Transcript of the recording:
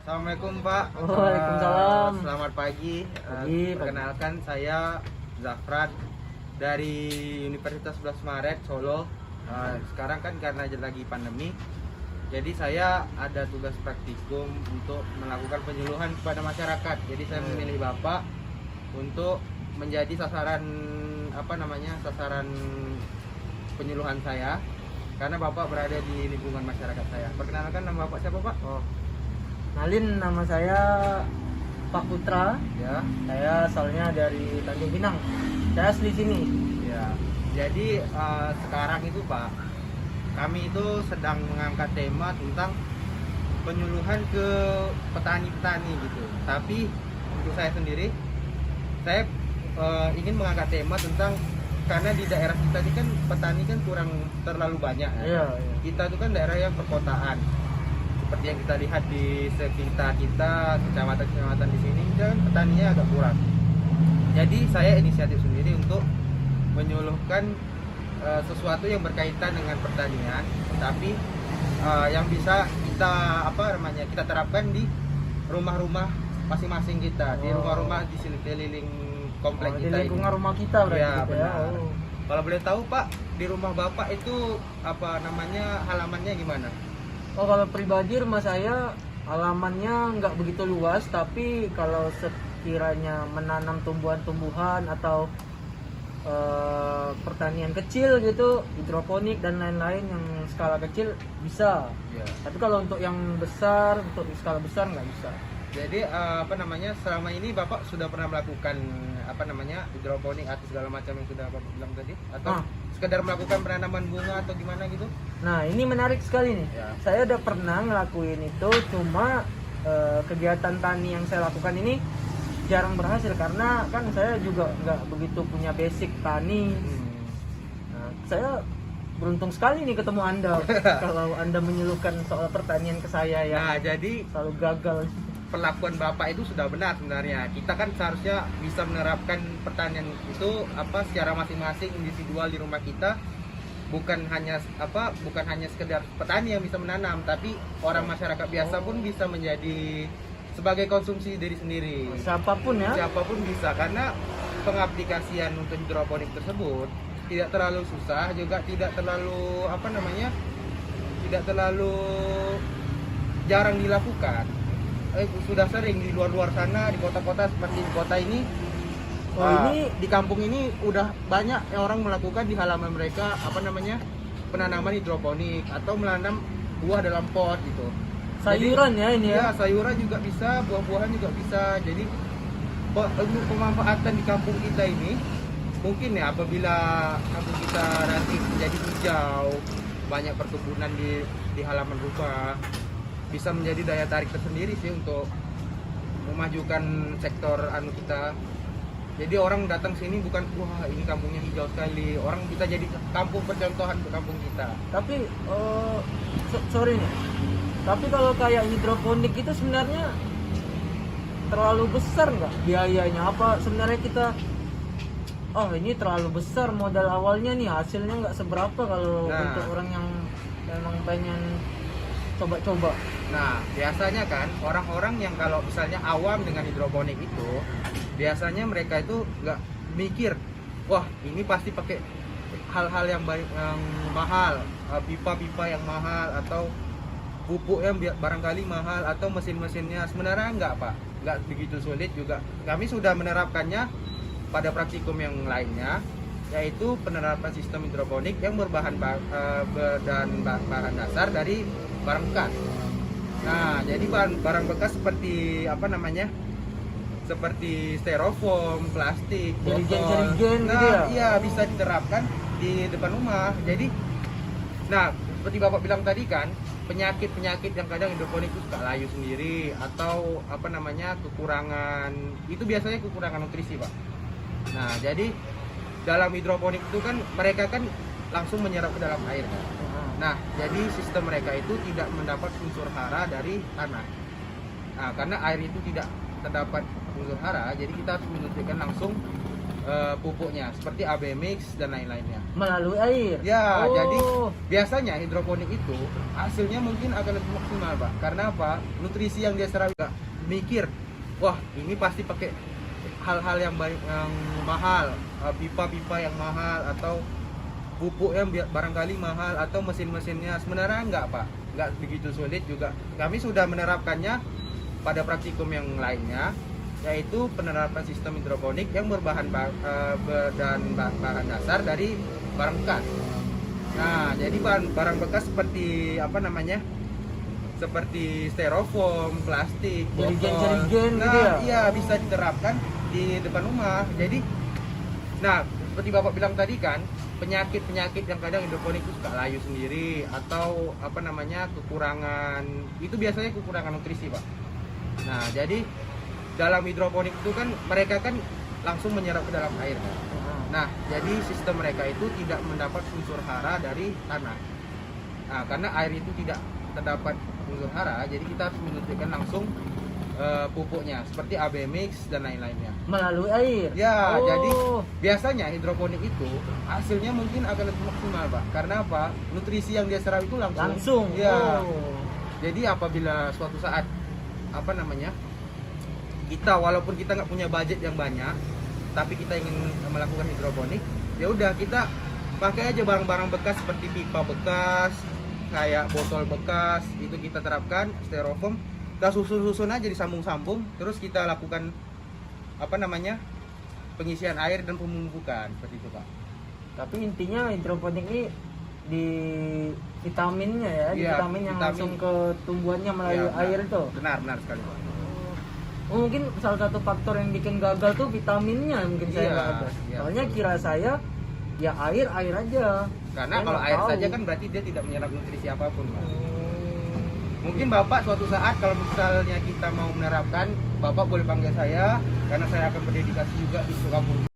Assalamualaikum Pak. Waalaikumsalam. Selamat pagi. Perkenalkan saya Zafran dari Universitas 11 Maret Solo. Sekarang kan karena lagi pandemi, jadi saya ada tugas praktikum untuk melakukan penyuluhan kepada masyarakat. Jadi saya memilih Bapak untuk menjadi sasaran sasaran penyuluhan saya, karena Bapak berada di lingkungan masyarakat saya. Perkenalkan, nama Bapak siapa Pak? Kenalin, nama saya Pak Putra. Ya. Saya asalnya dari Tanjung Pinang. Saya asli sini. Ya. Jadi sekarang itu Pak, kami itu sedang mengangkat tema tentang penyuluhan ke petani-petani gitu. Tapi untuk saya sendiri, saya ingin mengangkat tema tentang, karena di daerah kita ini kan petani kan kurang terlalu banyak ya. Iya. Kita itu kan daerah yang perkotaan. Seperti yang kita lihat di sekitar kita, kecamatan-kecamatan di sini kan petaninya agak kurang. Jadi saya inisiatif sendiri untuk menyuluhkan sesuatu yang berkaitan dengan pertanian, tapi yang bisa kita kita terapkan di rumah-rumah masing-masing kita, di rumah-rumah di sekeliling komplek Di kita lingkungan ini. rumah kita berarti Ya, gitu benar. ya. Kalau boleh tahu Pak, di rumah Bapak itu halamannya gimana? Kalau pribadi rumah saya halamannya nggak begitu luas, tapi kalau sekiranya menanam tumbuhan-tumbuhan atau pertanian kecil gitu, hidroponik dan lain-lain yang skala kecil bisa. Ya. Tapi kalau untuk yang besar, untuk skala besar nggak bisa. Jadi selama ini Bapak sudah pernah melakukan hidroponik atau segala macam yang sudah Bapak bilang tadi, atau sekedar melakukan penanaman bunga atau gimana gitu? Nah, ini menarik sekali nih. Ya. Saya udah pernah ngelakuin itu, cuma kegiatan tani yang saya lakukan ini jarang berhasil karena kan saya juga nggak begitu punya basic tani. Nah, saya beruntung sekali nih ketemu Anda. Kalau Anda menyuluhkan soal pertanian ke saya yang Nah, jadi selalu gagal. perlakuan Bapak itu sudah benar sebenarnya. Kita kan seharusnya bisa menerapkan pertanian itu secara masing-masing individual di rumah kita. Bukan hanya sekedar petani yang bisa menanam, tapi orang masyarakat biasa pun bisa menjadi sebagai konsumsi diri sendiri. Siapapun ya. Siapapun bisa, karena pengaplikasian untuk hidroponik tersebut tidak terlalu susah, juga tidak terlalu tidak terlalu jarang dilakukan. Sudah sering di luar-luar sana, di kota-kota seperti di kota ini. Ini di kampung ini udah banyak orang melakukan di halaman mereka penanaman hidroponik atau menanam buah dalam pot gitu. Sayuran ya ini ya. Sayuran juga bisa, buah-buahan juga bisa. Jadi untuk pemanfaatan di kampung kita ini, mungkin ya apabila kampung kita nanti menjadi hijau, banyak perkebunan di halaman rumah, bisa menjadi daya tarik tersendiri sih untuk memajukan sektor kita. Jadi orang datang sini bukan wah ini kampungnya hijau sekali, orang kita jadi kampung percontohan untuk kampung kita. Tapi sorry nih. Tapi kalau kayak hidroponik itu sebenarnya terlalu besar nggak biayanya? Apa sebenarnya kita ini terlalu besar modal awalnya nih, hasilnya nggak seberapa kalau untuk orang yang memang pengen coba-coba. Nah, biasanya kan orang-orang yang kalau misalnya awam dengan hidroponik itu, biasanya mereka itu nggak mikir, wah ini pasti pakai hal-hal yang mahal, pipa-pipa yang mahal, atau pupuk yang barangkali mahal, atau mesin-mesinnya. Sebenarnya nggak Pak, nggak begitu sulit juga. Kami sudah menerapkannya pada praktikum yang lainnya, yaitu penerapan sistem hidroponik yang berbahan dasar dari barang bekas. Nah, jadi barang bekas seperti seperti styrofoam, plastik, botol. Jerigen Nah, gitu ya? iya bisa diterapkan di depan rumah. Jadi, nah seperti Bapak bilang tadi kan, penyakit-penyakit yang kadang hidroponik itu suka layu sendiri, atau kekurangan, itu biasanya kekurangan nutrisi Pak. Nah, jadi dalam hidroponik itu kan mereka kan langsung menyerap ke dalam air kan. Nah, jadi sistem mereka itu tidak mendapat unsur hara dari tanah. Nah, karena air itu tidak terdapat unsur hara, jadi kita harus menyuntikkan langsung pupuknya seperti AB mix dan lain-lainnya. Melalui air. Ya, Oh. jadi biasanya hidroponik itu hasilnya mungkin akan lebih maksimal, Pak. Karena apa? Nutrisi yang dia serap juga mikir, wah ini pasti pakai hal-hal yang mahal, pipa-pipa yang mahal atau pupuk yang barangkali mahal atau mesin-mesinnya. Sebenarnya enggak, Pak. Enggak begitu sulit juga. Kami sudah menerapkannya pada praktikum yang lainnya, yaitu penerapan sistem hidroponik yang berbahan bahan dasar dari barang bekas. Nah, jadi barang bekas seperti apa namanya? Seperti styrofoam, plastik, botol. Jerigen-jerigen Nah, gitu ya? iya bisa diterapkan di depan rumah. Jadi, nah seperti Bapak bilang tadi kan, penyakit-penyakit yang kadang hidroponik itu suka layu sendiri atau apa namanya kekurangan, itu biasanya kekurangan nutrisi, Pak. Nah, jadi dalam hidroponik itu kan mereka kan langsung menyerap ke dalam air, Pak. Nah, jadi sistem mereka itu tidak mendapat unsur hara dari tanah. Nah, karena air itu tidak terdapat unsur hara, jadi kita harus menyuntikkan langsung pupuknya seperti AB mix dan lain-lainnya. Melalui air. Ya, Oh. jadi biasanya hidroponik itu hasilnya mungkin akan lebih maksimal, Pak. Karena apa? Nutrisi yang dia serap itu langsung. Ya. Oh. Jadi apabila suatu saat apa namanya? Kita walaupun kita nggak punya budget yang banyak, tapi kita ingin melakukan hidroponik, ya udah kita pakai aja barang-barang bekas seperti pipa bekas, kayak botol bekas, itu kita terapkan styrofoam, kita susun-susun aja disambung-sambung, terus kita lakukan apa namanya? Pengisian air dan pemupukan seperti itu, Pak. Tapi intinya hidroponik ini di vitaminnya ya, di Iya, vitamin yang vitamin. langsung ke tumbuhannya melalui Iya, benar. air itu. Benar sekali, Pak. Oh, mungkin salah satu faktor yang bikin gagal tuh vitaminnya mungkin saya Iya, nggak ada. iya, Soalnya betul. kira saya ya air aja. Karena Saya kalau nggak air tahu. saja kan berarti dia tidak menyerap nutrisi apapun, Pak. Mungkin Bapak suatu saat kalau misalnya kita mau menerapkan, Bapak boleh panggil saya karena saya akan berdedikasi juga di Sukabumi